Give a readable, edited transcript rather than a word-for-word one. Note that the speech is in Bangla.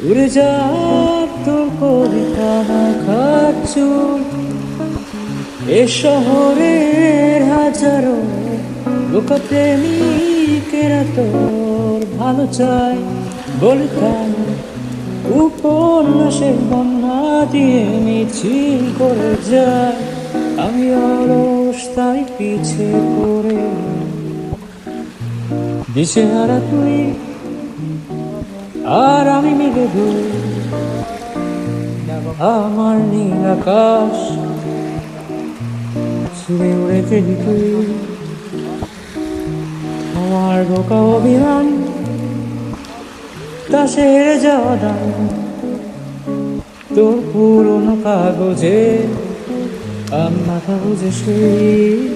উড়ে যাক তোর কবিতা খাচ্ছুর এ শহরের হাজারো লোকপ্রেমিকেরা তোর ভালো চায় বলে তাই উপন্যাসের বন্যা দিয়ে মিছিল করে যায়। আমি অলস তাই পিছে পড়ে দিশেহারা তুই আর আমি মিলে দুই। আমার নীল আকাশ ছুঁড়ে উড়ে গেলি তুই, আমার বোকা অভিমান তা সেরে যাওয়া দাম তোর পুরোনো কাগজে আমি মাথা বুঝে শুই।